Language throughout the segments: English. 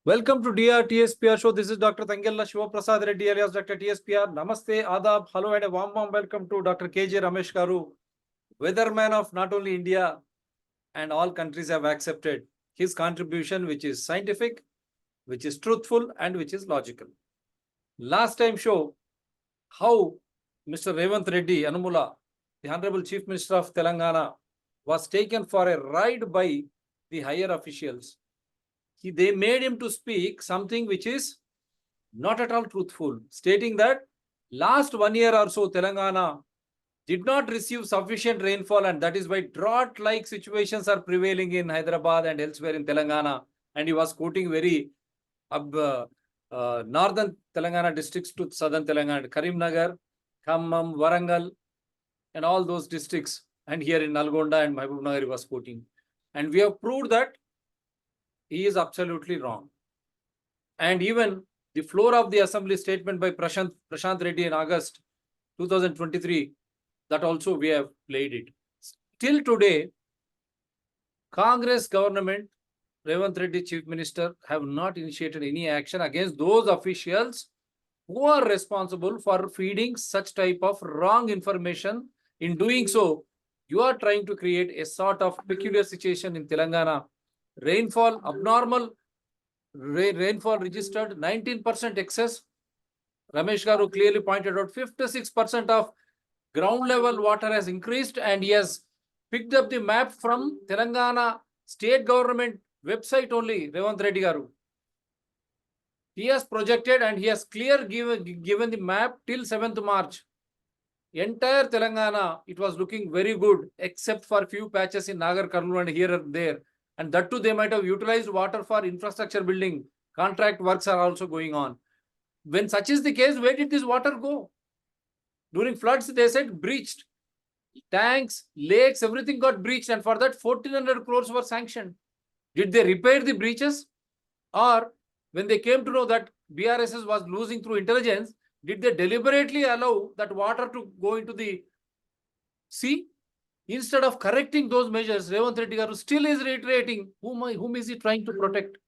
Welcome to DR show. This is Dr. Tangella Shiva Prasad Reddy alias Dr. TSPR. Namaste, Adab, hello and a warm welcome to Dr. KJ Ramesh Garu, weatherman of not only India and all countries have accepted his contribution, which is scientific, which is truthful and which is logical. Last time show how Mr. Revanth Reddy Anumula, the Honorable Chief Minister of Telangana, was taken for a ride by the higher officials. They made him to speak something which is not at all truthful, stating that last 1 year or so, Telangana did not receive sufficient rainfall, and that is why drought-like situations are prevailing in Hyderabad and elsewhere in Telangana. And he was quoting very northern Telangana districts to southern Telangana, Karimnagar, Khammam, Warangal, and all those districts. And here in Nalgonda and Mahbubnagar, he was quoting. And we have proved that he is absolutely wrong. And even the floor of the assembly statement by Prashant Reddy in August 2023, that also we have played it. Till today, Congress government, Revanth Reddy Chief Minister, have not initiated any action against those officials who are responsible for feeding such type of wrong information. In doing so, you are trying to create a sort of peculiar situation in Telangana. Rainfall, abnormal rainfall registered, 19% excess. Ramesh Garu clearly pointed out 56% of ground level water has increased, and he has picked up the map from Telangana state government website only, Revanth Reddy Garu. He has projected and he has given the map till 7th March. Entire Telangana, it was looking very good, except for few patches in Nagar Karnool and here and there. And that too, they might have utilized water for infrastructure building. Contract works are also going on. When such is the case, where did this water go? During floods, they said breached. Tanks, lakes, everything got breached. And for that, 1,400 crores were sanctioned. Did they repair the breaches? Or when they came to know that BRSS was losing through intelligence, did they deliberately allow that water to go into the sea? Instead of correcting those measures, Revanth Reddy Garu still is reiterating whom is he trying to protect?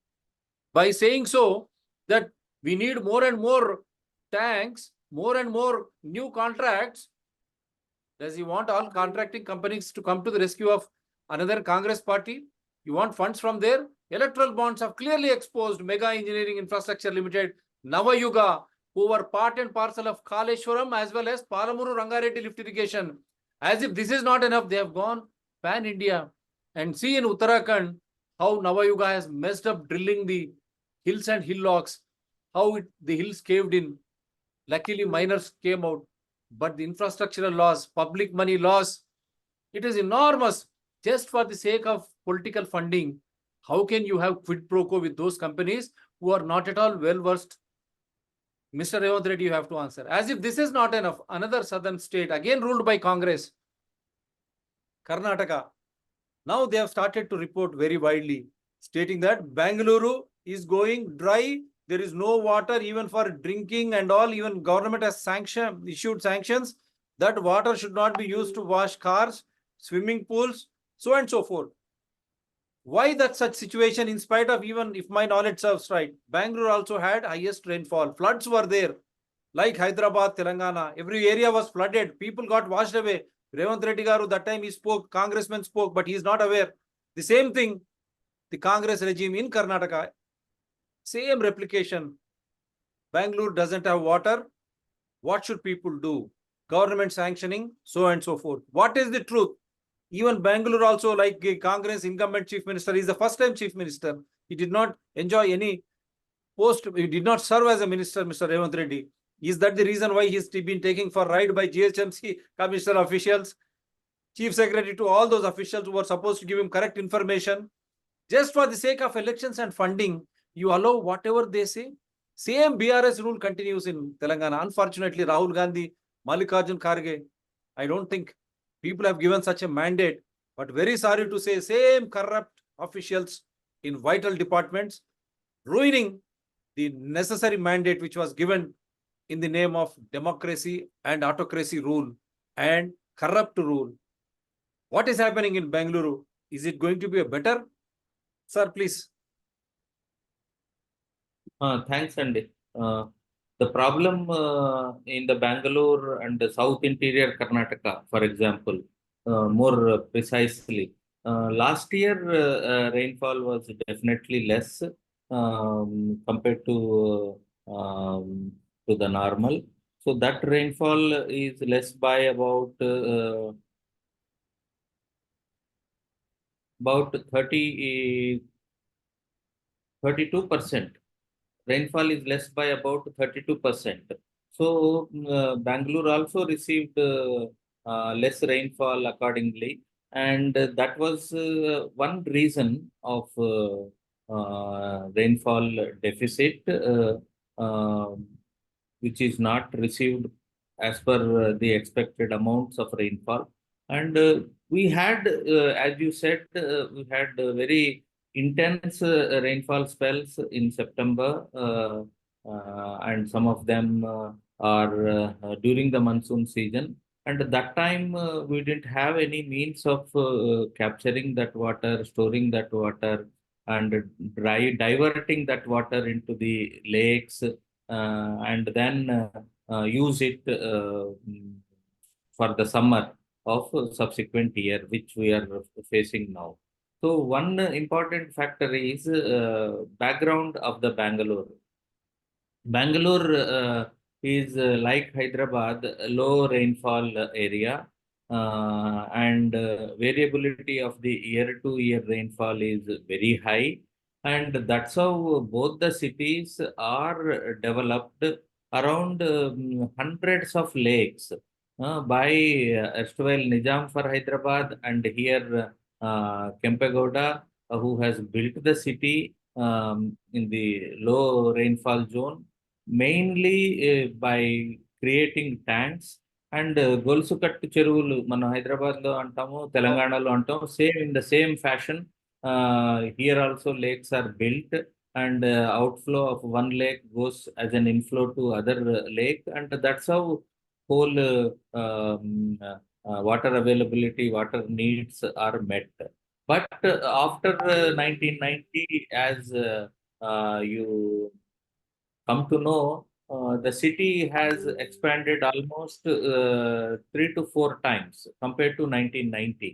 By saying so that we need more and more tanks, more and more new contracts. Does he want all contracting companies to come to the rescue of another Congress party? You want funds from there? Electoral bonds have clearly exposed Mega Engineering Infrastructure Limited, Navayuga, who were part and parcel of Kaleshwaram as well as Palamuru Rangareddy lift irrigation. As if this is not enough, they have gone pan-India. And see in Uttarakhand how Navayuga has messed up drilling the hills and hillocks, how the hills caved in. Luckily, miners came out. But the infrastructural loss, public money loss, it is enormous. Just for the sake of political funding, how can you have quid pro quo with those companies who are not at all well-versed? Mr. Revanth Reddy, you have to answer. As if this is not enough, another southern state, again ruled by Congress, Karnataka. Now they have started to report very widely, stating that Bengaluru is going dry. There is no water even for drinking and all. Even government has issued sanctions that water should not be used to wash cars, swimming pools, so and so forth. Why that such situation, in spite of, even if my knowledge serves right, Bangalore also had highest rainfall. Floods were there, like Hyderabad, Telangana. Every area was flooded. People got washed away. Revanth Reddy Garu, that time he spoke, congressman spoke, but he is not aware. The same thing, the Congress regime in Karnataka, same replication. Bangalore doesn't have water. What should people do? Government sanctioning, so and so forth. What is the truth? Even Bangalore also, like Congress incumbent chief minister, is the first time chief minister. He did not enjoy any post. He did not serve as a minister, Mr. Revanth Reddy. Is that the reason why he's been taken for ride by GHMC commissioner officials, chief secretary, to all those officials who were supposed to give him correct information? Just for the sake of elections and funding, you allow whatever they say. Same BRS rule continues in Telangana. Unfortunately, Rahul Gandhi, Mallikarjun Kharge, I don't think people have given such a mandate, but very sorry to say, same corrupt officials in vital departments ruining the necessary mandate which was given in the name of democracy and autocracy rule and corrupt rule. What is happening in Bengaluru? Is it going to be a better? Sir, please. Thanks, Andy. The problem in the Bangalore and the South Interior Karnataka, for example, more precisely, last year rainfall was definitely less compared to the normal. So that rainfall is less by about 32%. Rainfall is less by about 32%. So Bangalore also received less rainfall accordingly. And that was one reason of rainfall deficit, which is not received as per the expected amounts of rainfall. And we had, as you said, we had very intense rainfall spells in September, and some of them are during the monsoon season. And at that time, we didn't have any means of capturing that water, storing that water, and diverting that water into the lakes, and then use it for the summer of subsequent year, which we are facing now. So one important factor is background of the Bangalore. Bangalore is like Hyderabad, a low rainfall area, and variability of the year-to-year rainfall is very high. And that's how both the cities are developed around hundreds of lakes by erstwhile Nizam for Hyderabad, and here Kempegowda, who has built the city in the low rainfall zone, mainly by creating tanks. And గొలుసు కట్టు చెరువులు మనం హైదరాబాద్ లో అంటాము, తెలంగాణలో అంటాం, same in the same fashion here also lakes are built, and outflow of one lake goes as an inflow to other lake, and that's how whole water availability, water needs are met. But after 1990, as you come to know, the city has expanded almost 3 to 4 times compared to 1990.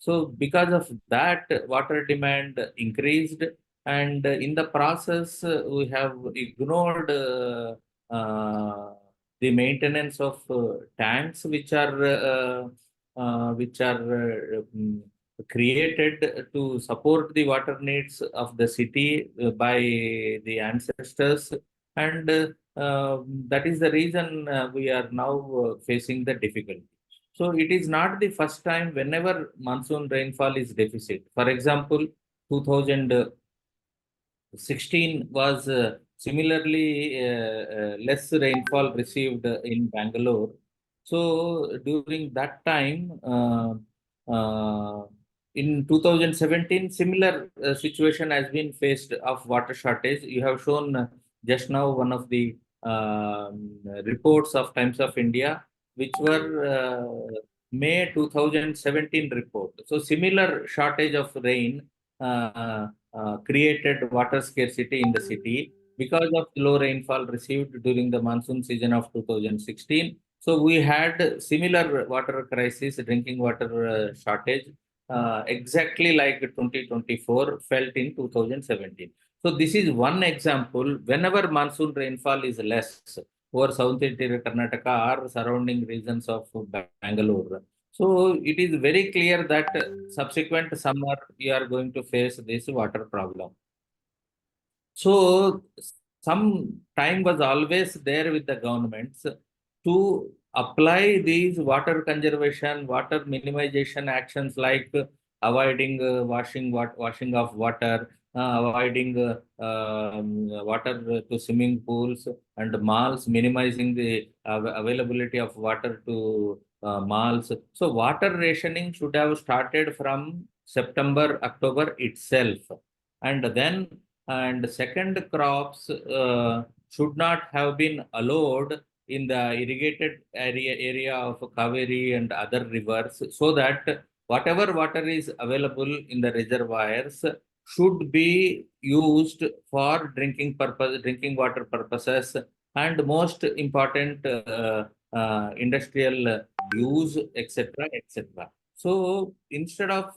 So, because of that, water demand increased, and in the process, we have ignored the maintenance of tanks, which are created to support the water needs of the city by the ancestors, and that is the reason we are now facing the difficulty. So it is not the first time whenever monsoon rainfall is deficit. For example, 2016 was similarly less rainfall received in Bangalore. So during that time, in 2017, similar situation has been faced of water shortage. You have shown just now one of the reports of Times of India, which were May 2017 report. So similar shortage of rain created water scarcity in the city because of low rainfall received during the monsoon season of 2016. So we had similar water crisis, drinking water shortage, exactly like 2024 felt in 2017. So this is one example. Whenever monsoon rainfall is less over South Interior Karnataka or surrounding regions of Bangalore, so it is very clear that subsequent summer we are going to face this water problem. So some time was always there with the governments to apply these water conservation, water minimization actions, like avoiding washing of water, avoiding water to swimming pools and malls, minimizing the availability of water to malls. So water rationing should have started from September, October itself, and then and second, crops should not have been allowed in the irrigated area of Kaveri and other rivers, so that whatever water is available in the reservoirs should be used for drinking water purposes, and most important industrial use, etc., etc. So instead of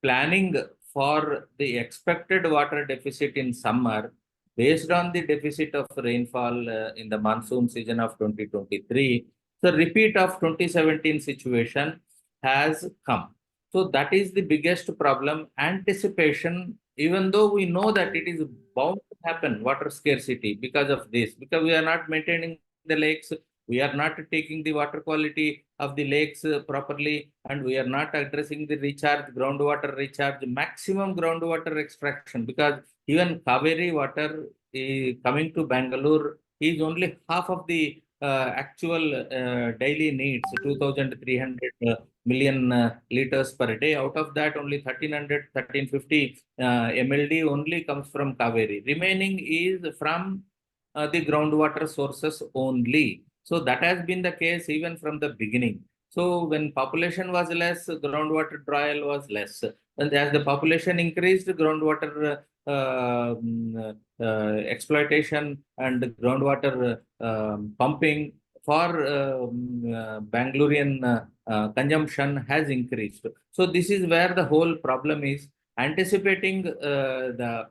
planning for the expected water deficit in summer, based on the deficit of rainfall in the monsoon season of 2023, the repeat of 2017 situation has come. So that is the biggest problem. Anticipation, even though we know that it is bound to happen, water scarcity because of this, because we are not maintaining the lakes, we are not taking the water quality of the lakes properly, and we are not addressing the recharge, groundwater recharge, maximum groundwater extraction, because even Kaveri water coming to Bangalore is only half of the actual daily needs, 2,300 million liters per day. Out of that, only 1,300, 1,350 MLD only comes from Kaveri. Remaining is from the groundwater sources only. So that has been the case even from the beginning. So when population was less, groundwater trial was less. And as the population increased, groundwater exploitation and groundwater pumping for Bangalorean consumption has increased. So this is where the whole problem is. Anticipating the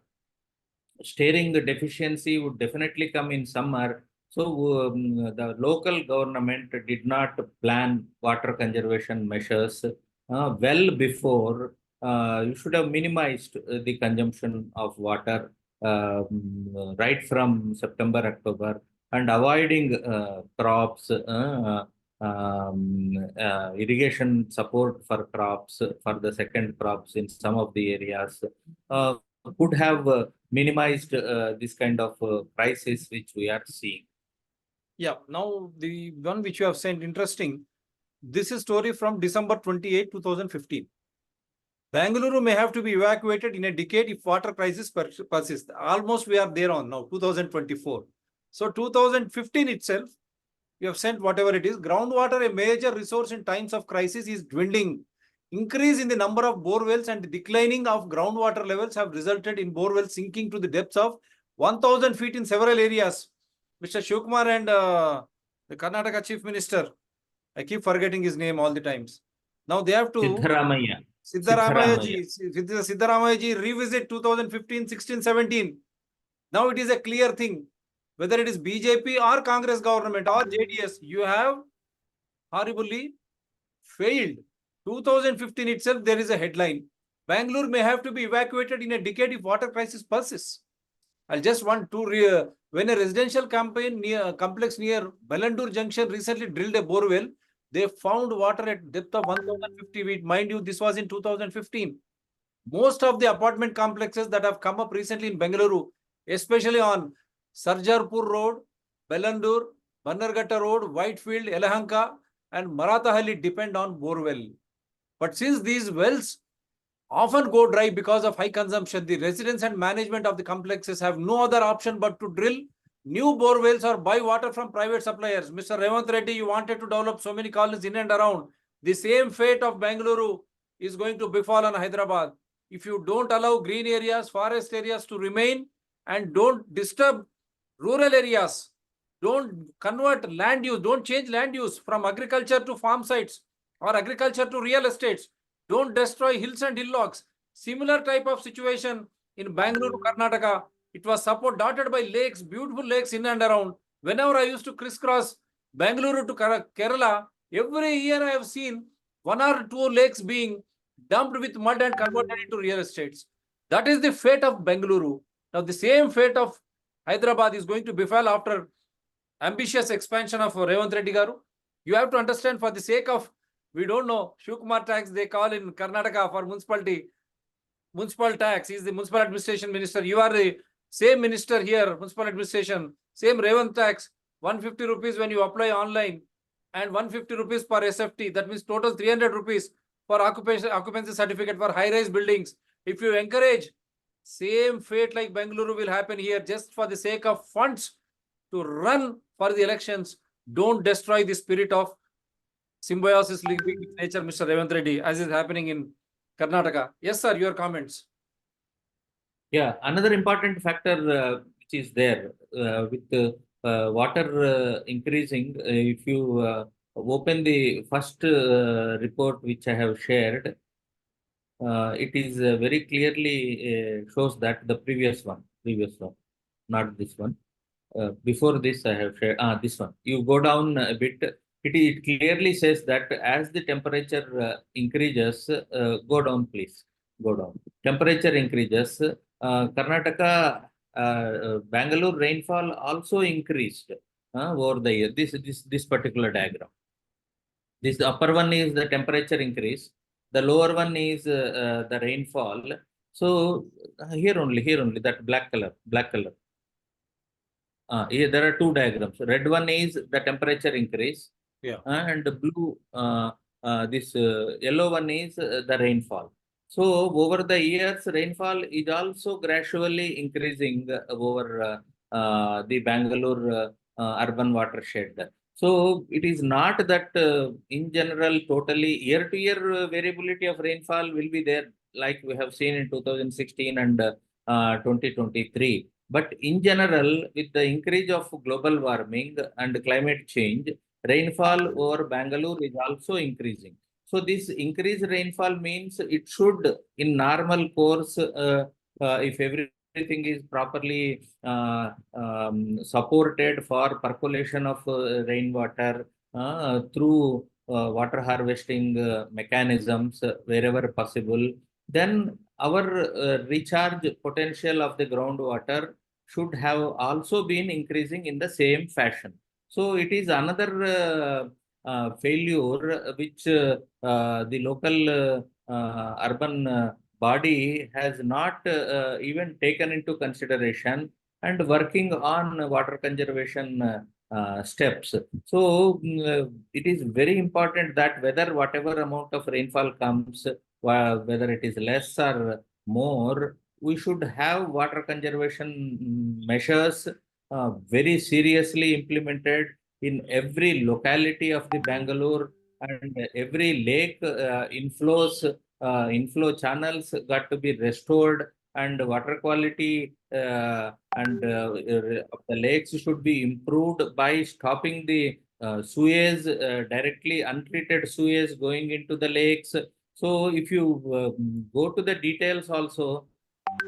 steering deficiency would definitely come in summer. So the local government did not plan water conservation measures well before. You should have minimized the consumption of water right from September, October, and avoiding crops, irrigation support for crops, for the second crops in some of the areas. Could have minimized this kind of crisis which we are seeing. Yeah, now the one which you have sent, interesting. This is story from December 28, 2015. Bangalore may have to be evacuated in a decade if water crisis persists. Almost we are there on now, 2024. So 2015 itself, you have sent whatever it is. Groundwater, a major resource in times of crisis, is dwindling. Increase in the number of bore wells and declining of groundwater levels have resulted in bore wells sinking to the depths of 1,000 feet in several areas. Mr. Shivkumar and the Karnataka Chief Minister, I keep forgetting his name all the times. Now they have to Siddaramaya ji revisit 2015, 16, 17. Now it is a clear thing. Whether it is BJP or Congress government or JDS, you have horribly failed. 2015 itself, there is a headline. Bangalore may have to be evacuated in a decade if water crisis persists. I'll just want to, when a residential complex near Bellandur Junction recently drilled a bore well, they found water at depth of 1,050 feet. Mind you, this was in 2015. Most of the apartment complexes that have come up recently in Bengaluru, especially on Sarjarpur Road, Bellandur, Bannerghatta Road, Whitefield, Yelahanka, and Marathahalli depend on borewell. But since these wells often go dry because of high consumption, the residents and management of the complexes have no other option but to drill new bore wells or buy water from private suppliers. Mr. Revanth Reddy, you wanted to develop so many colonies in and around. The same fate of Bengaluru is going to befall on Hyderabad. If you don't allow green areas, forest areas to remain, and don't disturb rural areas, don't convert land use, don't change land use from agriculture to farm sites or agriculture to real estates, don't destroy hills and hillocks. Similar type of situation in Bangalore, Karnataka. It was dotted by lakes, beautiful lakes in and around. Whenever I used to crisscross Bangalore to Kerala, every year I have seen one or two lakes being dumped with mud and converted into real estates. That is the fate of Bengaluru. Now the same fate of Hyderabad is going to befall after ambitious expansion of Revanth Reddy Garu. You have to understand, for the sake of, we don't know, Shivkumar tax they call in Karnataka for municipality. Municipal tax, he is the municipal administration minister. You are the same minister here, municipal administration. Same Revanth tax, 150 rupees when you apply online and 150 rupees per SFT. That means total 300 rupees for occupancy certificate for high-rise buildings. If you encourage, same fate like Bengaluru will happen here just for the sake of funds to run for the elections. Don't destroy the spirit of symbiosis living with nature, Mr. Revanth Reddy, as is happening in Karnataka. Yes, sir, your comments. Yeah, another important factor which is there with water increasing, if you open the first report which I have shared, it is very clearly shows that the previous one, not this one. Before this, I have shared this one. You go down a bit. It clearly says that as the temperature increases, go down, please. Go down. Temperature increases. Karnataka, Bangalore rainfall also increased over the year. This particular diagram. This the upper one is the temperature increase. The lower one is the rainfall. So here only that black color. Here there are two diagrams. Red one is the temperature increase, Yeah. and the blue, this yellow one is the rainfall. So over the years, rainfall is also gradually increasing over the Bangalore urban watershed. So it is not that in general, totally year to year variability of rainfall will be there, like we have seen in 2016 and 2023. But in general, with the increase of global warming and climate change, rainfall over Bangalore is also increasing. So this increased rainfall means it should, in normal course, if everything is properly supported for percolation of rainwater through water harvesting mechanisms wherever possible, then our recharge potential of the groundwater should have also been increasing in the same fashion. So it is another failure which the local urban body has not even taken into consideration and working on water conservation steps. So it is very important that whatever amount of rainfall comes, whether it is less or more, we should have water conservation measures very seriously implemented in every locality of the Bangalore, and every lake inflow channels got to be restored, and water quality of the lakes should be improved by stopping the sewage, directly untreated sewage going into the lakes. So if you go to the details also,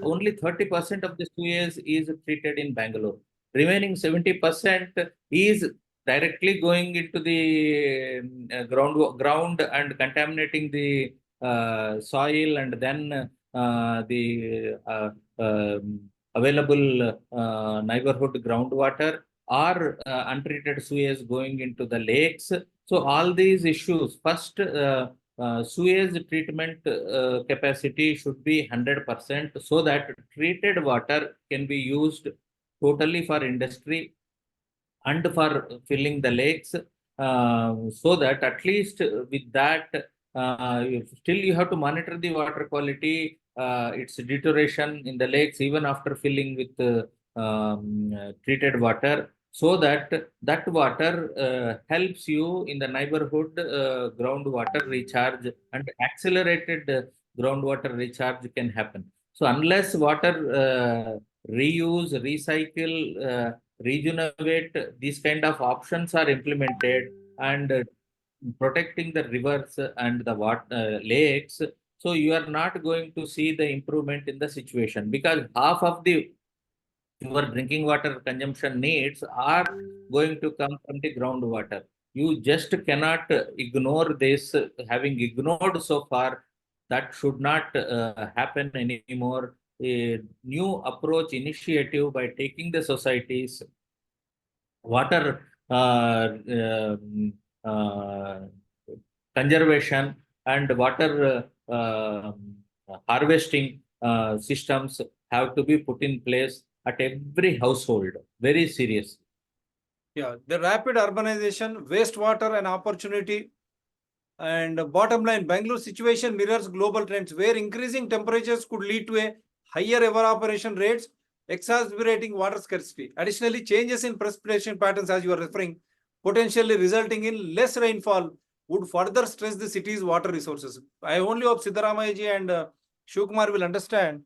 only 30% of the sewage is treated in Bangalore. Remaining 70% is directly going into the ground and contaminating the soil, and then the available neighborhood groundwater or untreated sewage going into the lakes. So all these issues, first sewage treatment capacity should be 100%, so that treated water can be used totally for industry and for filling the lakes, so that at least with that, still you have to monitor the water quality, its deterioration in the lakes even after filling with treated water, so that that water helps you in the neighborhood groundwater recharge, and accelerated groundwater recharge can happen. So unless water reuse, recycle, regenerate, these kind of options are implemented, and protecting the rivers and the lakes, so you are not going to see the improvement in the situation, because half of the your drinking water consumption needs are going to come from the groundwater. You just cannot ignore this. Having ignored so far, that should not happen anymore. A new approach initiative by taking the societies water uh, conservation and water harvesting systems have to be put in place at every household very seriously. Yeah, the rapid urbanization, wastewater an opportunity. And bottom line, Bangalore situation mirrors global trends where increasing temperatures could lead to a higher evaporation rates, exacerbating water scarcity. Additionally, changes in precipitation patterns, as you are referring, potentially resulting in less rainfall, would further stress the city's water resources. I only hope Siddharamayaji and Shivkumar will understand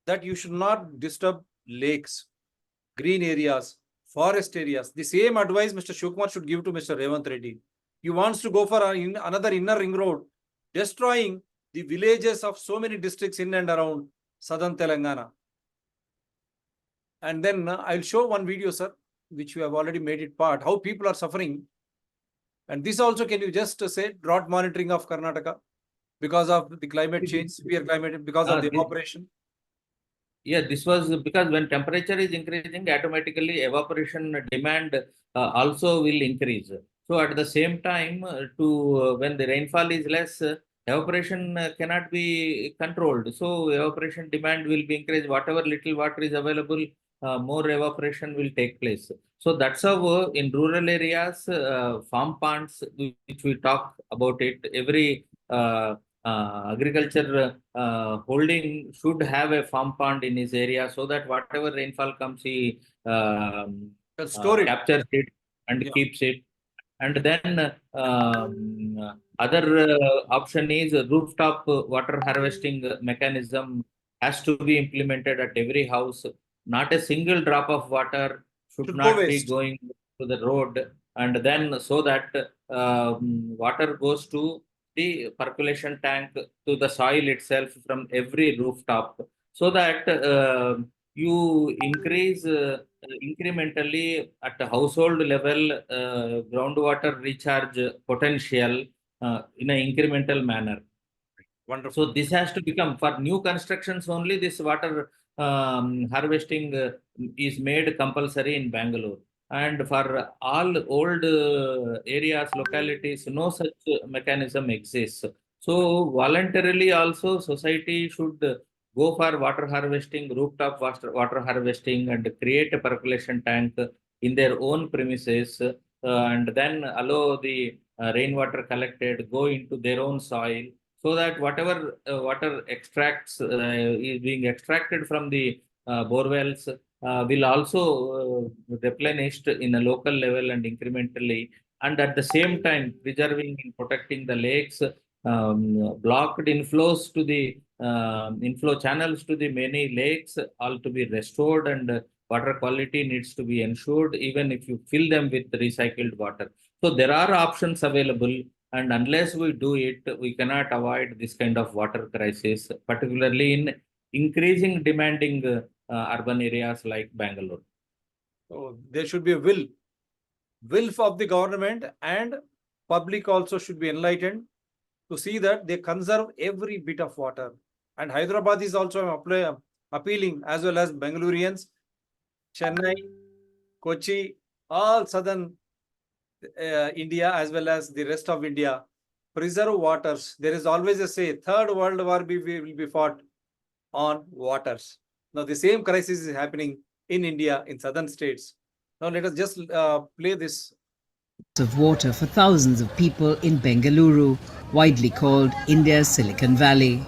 that you should not disturb lakes, green areas, forest areas. The same advice Mr. Shivkumar should give to Mr. Revant Reddy. He wants to go for another inner ring road, destroying the villages of so many districts in and around southern Telangana. And then I'll show one video, sir, which we have already made it part, how people are suffering. And this also, can you just say drought monitoring of Karnataka because of the climate change, severe climate, because of the evaporation? Yeah, this was because when temperature is increasing, automatically evaporation demand also will increase. So at the same time, when the rainfall is less, evaporation cannot be controlled. So evaporation demand will be increased. Whatever little water is available, more evaporation will take place. So that's how in rural areas, farm ponds, which we talk about it, every agriculture holding should have a farm pond in his area, so that whatever rainfall comes, he Store it. captures it and keeps it. And then other option is rooftop water harvesting mechanism has to be implemented at every house. Not a single drop of water should not be going to the road, and then so that water goes to the percolation tank, to the soil itself from every rooftop, so that you increase incrementally at a household level groundwater recharge potential in an incremental manner. Wonderful. So this has to become, for new constructions only, this water harvesting is made compulsory in Bangalore. And for all old areas, localities, no such mechanism exists. So voluntarily also society should go for water harvesting, rooftop water harvesting, and create a percolation tank in their own premises, and then allow the rainwater collected go into their own soil, so that whatever water extracts is being extracted from the bore wells will also replenished in a local level and incrementally, and at the same time preserving and protecting the lakes, blocked inflows to the inflow channels to the many lakes, all to be restored, and water quality needs to be ensured even if you fill them with recycled water. So there are options available, and unless we do it, we cannot avoid this kind of water crisis, particularly in increasing demanding urban areas like Bangalore. So there should be a will of the government, and public also should be enlightened to see that they conserve every bit of water. And Hyderabad is also appealing, as well as Bengalurians, Chennai, Kochi, all southern India, as well as the rest of India, preserve waters. There is always a say, Third World War will be fought on waters. Now the same crisis is happening in India, in southern states. Now let us just play this. Of water for thousands of people in Bengaluru, widely called India's Silicon Valley.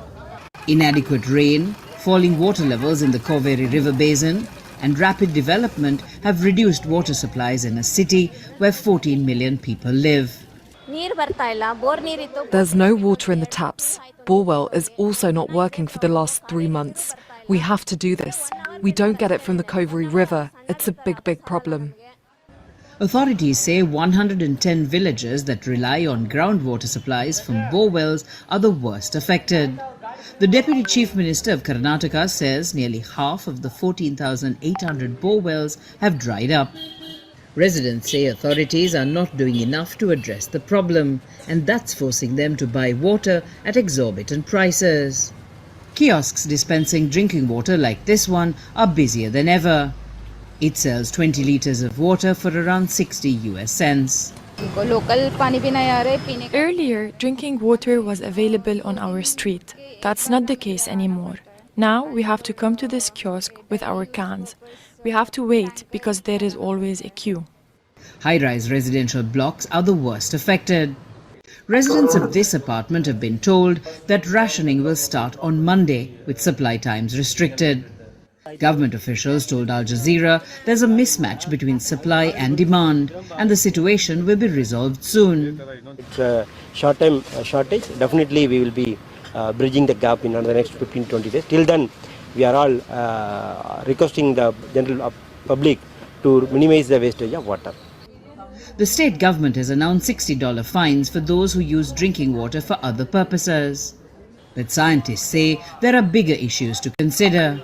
Inadequate rain, falling water levels in the Cauvery River basin, and rapid development have reduced water supplies in a city where 14 million people live. There's no water in the taps. Borewell is also not working for the last 3 months. We have to do this. We don't get it from the Cauvery River. It's a big problem. Authorities say 110 villages that rely on groundwater supplies from borewells are the worst affected. The Deputy Chief Minister of Karnataka says nearly half of the 14,800 borewells have dried up. Residents say authorities are not doing enough to address the problem, and that's forcing them to buy water at exorbitant prices. Kiosks dispensing drinking water like this one are busier than ever. It sells 20 litres of water for around 60 US cents. Earlier, drinking water was available on our street. That's not the case anymore. Now we have to come to this kiosk with our cans. We have to wait because there is always a queue. High-rise residential blocks are the worst affected. Residents of this apartment have been told that rationing will start on Monday, with supply times restricted. Government officials told Al Jazeera there's a mismatch between supply and demand, and the situation will be resolved soon. It's a short-term shortage. Definitely we will be bridging the gap in the next 15-20 days. Till then, we are all requesting the general public to minimize the wastage of water. The state government has announced $60 fines for those who use drinking water for other purposes. But scientists say there are bigger issues to consider.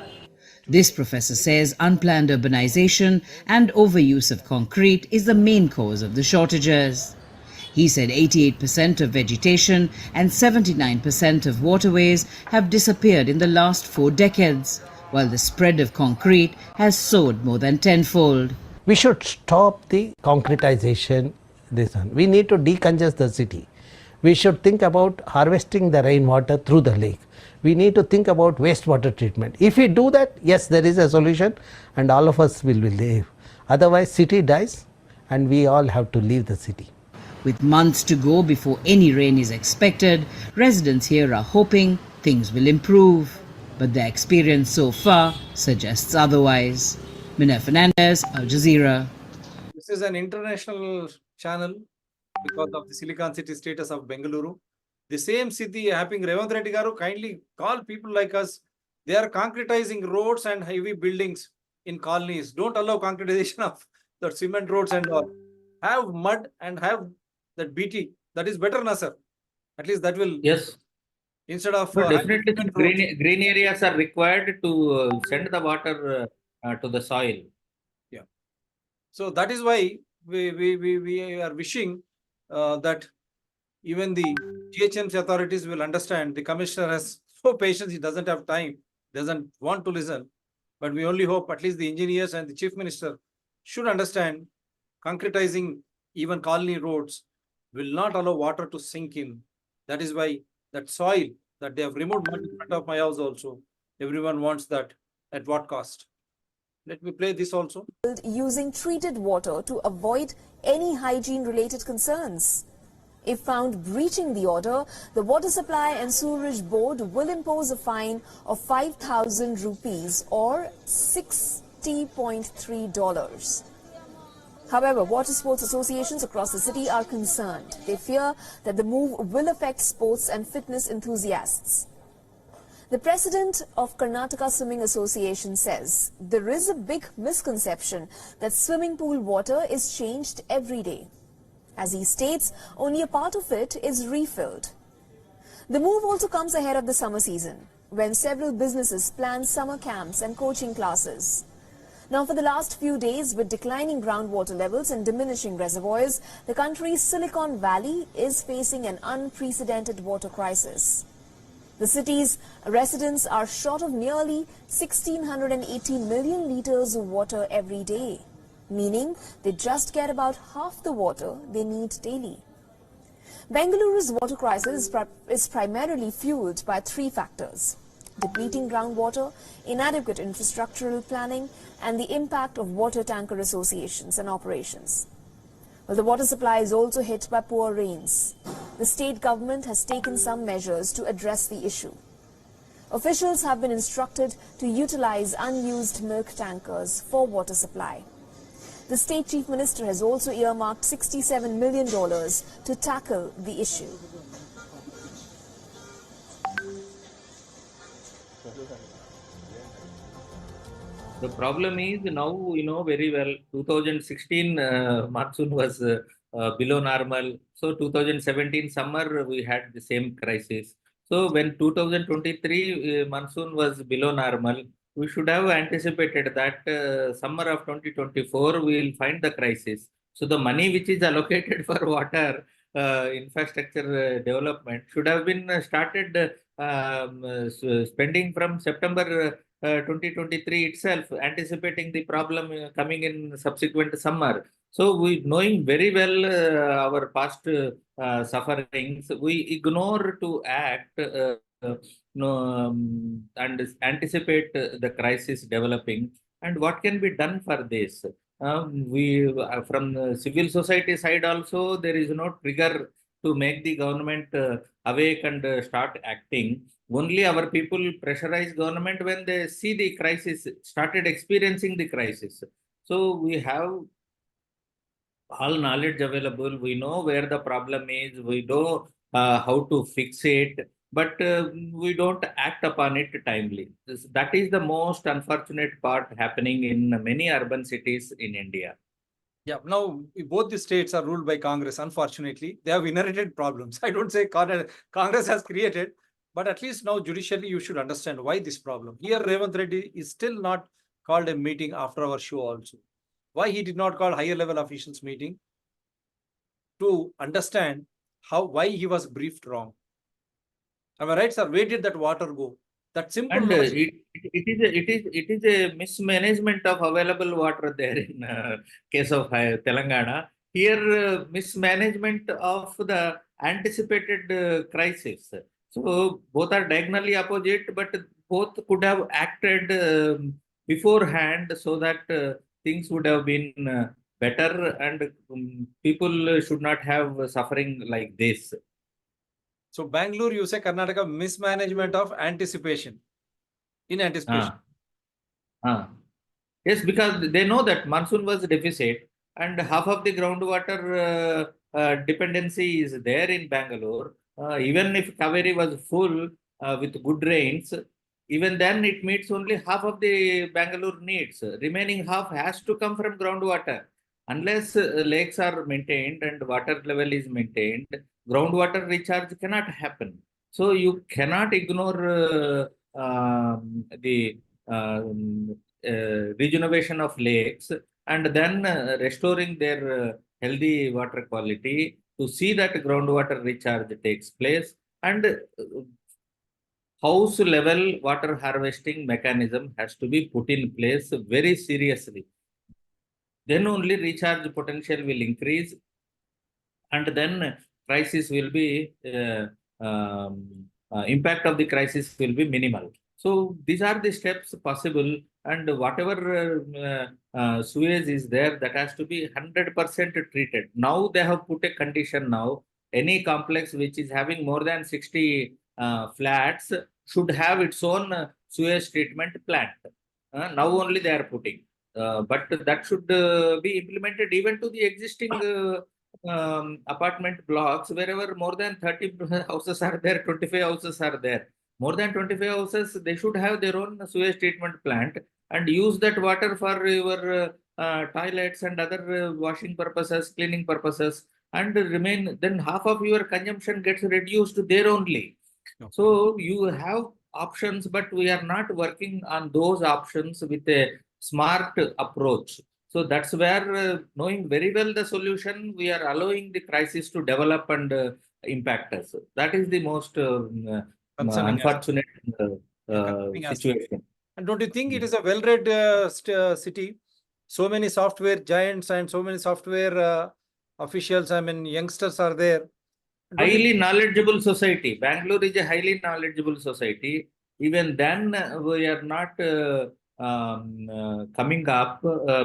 This professor says unplanned urbanization and overuse of concrete is the main cause of the shortages. He said 88% of vegetation and 79% of waterways have disappeared in the last 4 decades, while the spread of concrete has soared more than tenfold. We should stop the concretization. We need to decongest the city. We should think about harvesting the rainwater through the lake. We need to think about wastewater treatment. If we do that, yes, there is a solution and all of us will live. Otherwise, city dies and we all have to leave the city. With months to go before any rain is expected, residents here are hoping things will improve. But their experience so far suggests otherwise. Mina Fernandez, Al Jazeera. This is an international channel because of the Silicon City status of Bengaluru. The same city having Revant Reddy Garu kindly call people like us. They are concretizing roads and heavy buildings in colonies. Don't allow concretization of the cement roads and all. Have mud and have that BT. That is better, na sir. At least that will, Yes. instead of But definitely cement roads. green areas are required to send the water to the soil. Yeah. So that is why we are wishing that even the GHMC authorities will understand. The commissioner has so patience, he doesn't have time, doesn't want to listen. But we only hope at least the engineers and the chief minister should understand concretizing even colony roads will not allow water to sink in. That is why that soil that they have removed mud in front of my house also, everyone wants that. At what cost? Let me play this also. Using treated water to avoid any hygiene-related concerns. If found breaching the order, the Water Supply and Sewerage Board will impose a fine of 5,000 rupees or $60.3. However, water sports associations across the city are concerned. They fear that the move will affect sports and fitness enthusiasts. The president of Karnataka Swimming Association says there is a big misconception that swimming pool water is changed every day. As he states, only a part of it is refilled. The move also comes ahead of the summer season, when several businesses plan summer camps and coaching classes. Now, for the last few days, with declining groundwater levels and diminishing reservoirs, the country's Silicon Valley is facing an unprecedented water crisis. The city's residents are short of nearly 1,680 million litres of water every day, meaning they just get about half the water they need daily. Bengaluru's water crisis is primarily fueled by 3 factors: depleting groundwater, inadequate infrastructural planning, and the impact of water tanker associations and operations. Well, the water supply is also hit by poor rains. The state government has taken some measures to address the issue. Officials have been instructed to utilize unused milk tankers for water supply. The state chief minister has also earmarked $67 million to tackle the issue. The problem is now, you know very well, 2016 monsoon was below normal. So 2017 summer, we had the same crisis. So when 2023 monsoon was below normal, we should have anticipated that summer of 2024, we will find the crisis. So the money which is allocated for water infrastructure development should have been started spending from September 2023 itself, anticipating the problem coming in subsequent summer. So we, knowing very well our past sufferings, we ignore to act and anticipate the crisis developing. And what can be done for this? We from the civil society side also, there is no trigger to make the government awake and start acting. Only our people pressurize government when they see the crisis, started experiencing the crisis. So we have all knowledge available. We know where the problem is. We know how to fix it. but we don't act upon it timely. That is the most unfortunate part happening in many urban cities in India. Yeah, now both the states are ruled by Congress. Unfortunately, they have inherited problems. I don't say Congress has created, but at least now judicially you should understand why this problem. Here, Revanth Reddy is still not called a meeting after our show also. Why he did not call higher level officials meeting to understand why he was briefed wrong. Am I right, sir? Where did that water go? That simple And logic. it is a mismanagement of available water there in case of Telangana. Here, mismanagement of the anticipated crisis. So both are diagonally opposite, but both could have acted beforehand so that things would have been better, and people should not have suffering like this. So Bangalore, you say Karnataka mismanagement of anticipation. In anticipation. Yes, because they know that monsoon was deficit and half of the groundwater dependency is there in Bangalore. Even if Kaveri was full with good rains, even then it meets only half of the Bangalore needs. Remaining half has to come from groundwater. Unless lakes are maintained and water level is maintained, groundwater recharge cannot happen. So you cannot ignore the regeneration of lakes and then restoring their healthy water quality to see that groundwater recharge takes place, and house level water harvesting mechanism has to be put in place very seriously. Then only recharge potential will increase, and then crisis will be impact of the crisis will be minimal. So these are the steps possible, and whatever sewage is there, that has to be 100% treated. Now they have put a condition now, any complex which is having more than 60 flats should have its own sewage treatment plant. Now only they are putting. But that should be implemented even to the existing apartment blocks, wherever more than 30 houses are there, 25 houses are there. More than 25 houses, they should have their own sewage treatment plant and use that water for your toilets and other washing purposes, cleaning purposes, and remain, then half of your consumption gets reduced there only. Okay. So you have options, but we are not working on those options with a smart approach. So that's where, knowing very well the solution, we are allowing the crisis to develop and impact us. That is the most unfortunate situation. And don't you think it is a well-read city? So many software giants and so many software officials, I mean, youngsters are there. Highly knowledgeable society. Bangalore is a highly knowledgeable society. Even then, we are not coming up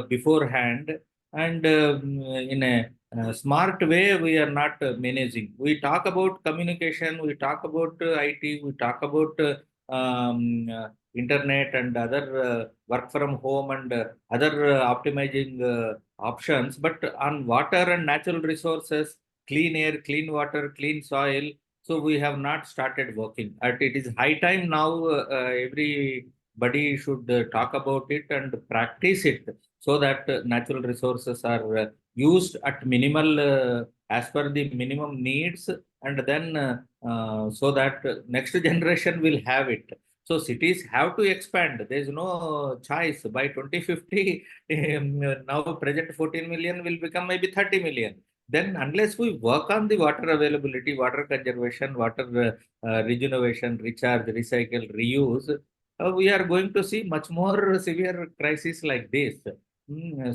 beforehand, and in a smart way, we are not managing. We talk about communication, we talk about IT, we talk about internet and other work from home and other optimizing options. But on water and natural resources, clean air, clean water, clean soil, so we have not started working. It is high time now. Everybody should talk about it and practice it, so that natural resources are used at minimal, as per the minimum needs, and then so that next generation will have it. So cities have to expand. There is no choice. By 2050, now present 14 million will become maybe 30 million. Then unless we work on the water availability, water conservation, water regeneration, recharge, recycle, reuse, we are going to see much more severe crises like this.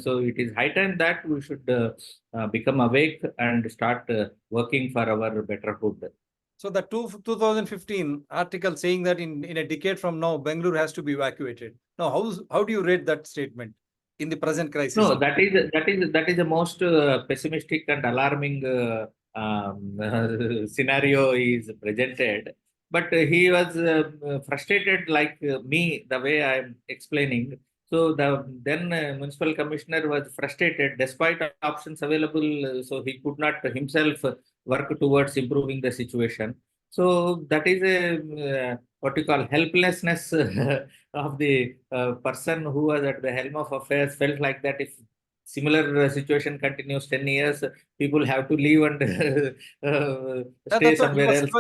So it is high time that we should become awake and start working for our betterhood. So the 2015 article saying that in a decade from now, Bangalore has to be evacuated. Now, how do you rate that statement in the present crisis? No, that is the most pessimistic and alarming scenario is presented. But he was frustrated like me, the way I am explaining. So the then municipal commissioner was frustrated despite options available. So he could not himself work towards improving the situation. So that is a what you call helplessness of the person who was at the helm of affairs. Felt like that if similar situation continues 10 years, people have to leave and Yeah, stay that's what somewhere else.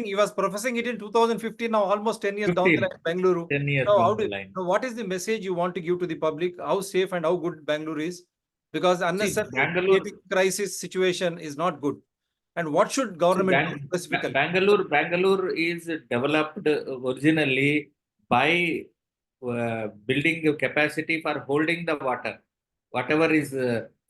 he was professing it in 2015. Now almost 10 years down the 15, line, Bengaluru. 10 years So down the line. what is the message you want to give to the public? How safe and how good Bangalore is? Because unnecessary Bangalore, crisis situation is not good. And what should government do specifically? Bangalore is developed originally by building a capacity for holding the water. Whatever is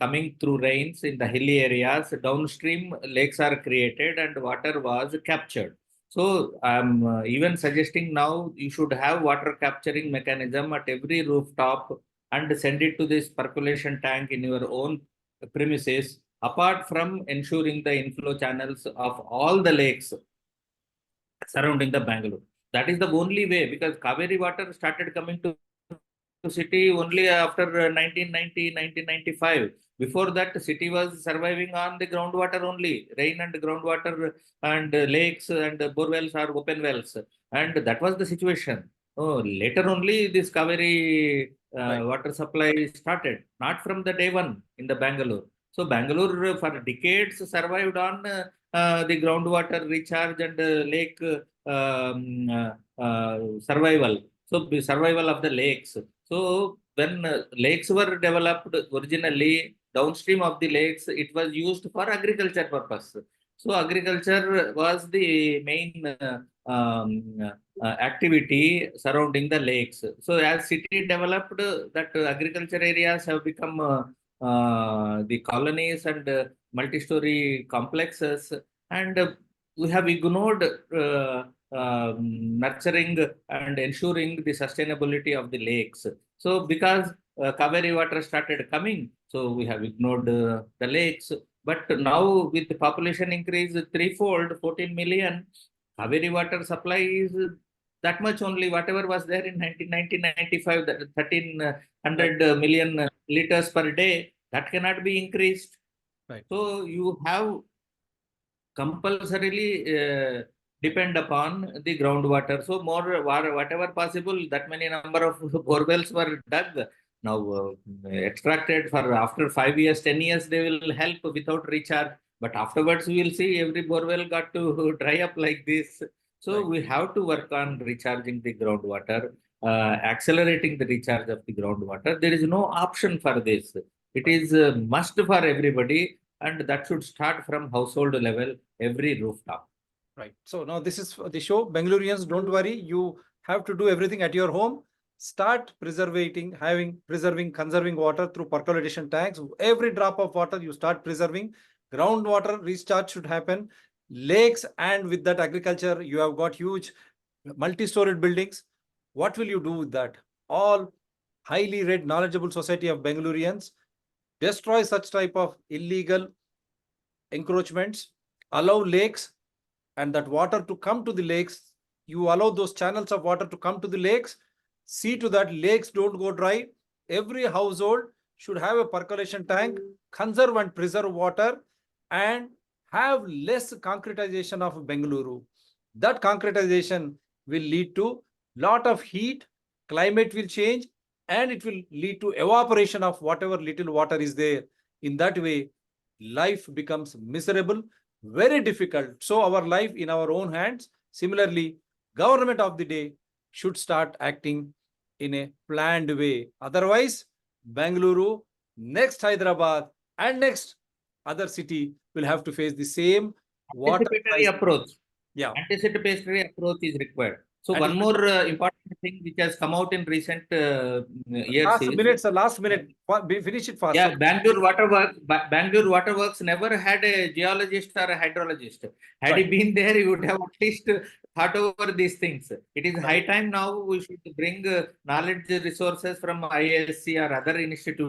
coming through rains in the hilly areas, downstream lakes are created and water was captured. So I'm even suggesting now you should have water capturing mechanism at every rooftop and send it to this percolation tank in your own premises, apart from ensuring the inflow channels of all the lakes surrounding the Bangalore. That is the only way, because Kaveri water started coming to city only after 1990, 1995. Before that, the city was surviving on the groundwater only, rain and groundwater and lakes and bore wells or open wells. And that was the situation. Oh, later only this Kaveri water supply started, not from the day one in the Bangalore. So Bangalore for decades survived on the groundwater recharge and lake survival. So the survival of the lakes. So when lakes were developed originally, downstream of the lakes, it was used for agriculture purpose. So agriculture was the main activity surrounding the lakes. So as city developed, that agriculture areas have become the colonies and multi-story complexes, and we have ignored nurturing and ensuring the sustainability of the lakes. So because Kaveri water started coming, so we have ignored the lakes. But now with the population increase threefold, 14 million, Kaveri water supply is that much only. Whatever was there in 1995, 1300 million liters per day, that cannot be increased. Right. So you have compulsorily depend upon the groundwater. So more whatever possible, that many number of borewells were dug. Now extracted for after 5 years, 10 years, they will help without recharge. But afterwards, we will see every borewell got to dry up like this. So we have to work on recharging the groundwater, accelerating the recharge of the groundwater. There is no option for this. It is a must for everybody, and that should start from household level, every rooftop. Right. So now this is the show. Bangaloreans, don't worry. You have to do everything at your home. Start preserving, conserving water through percolation tanks. Every drop of water you start preserving. Groundwater recharge should happen. Lakes, and with that agriculture, you have got huge multi-storied buildings. What will you do with that? All highly read, knowledgeable society of Bangaloreans destroy such type of illegal encroachments, allow lakes and that water to come to the lakes. You allow those channels of water to come to the lakes. See to that lakes don't go dry. Every household should have a percolation tank, conserve and preserve water, and have less concretization of Bengaluru. That concretization will lead to lot of heat, climate will change, and it will lead to evaporation of whatever little water is there. In that way, life becomes miserable, very difficult. So our life in our own hands. Similarly, government of the day should start acting in a planned way. Otherwise, Bengaluru, next Hyderabad, and next other city will have to face the same water Anticipatory crisis. approach. Yeah. Anticipatory approach is required. So one more important thing which has come out in recent years last minute, finish it fast. Yeah, Bangalore Waterworks never had a geologist or a hydrologist. Had he been there, he would have at least thought over these things. It is high time now we should bring knowledge resources from ISC or other institutes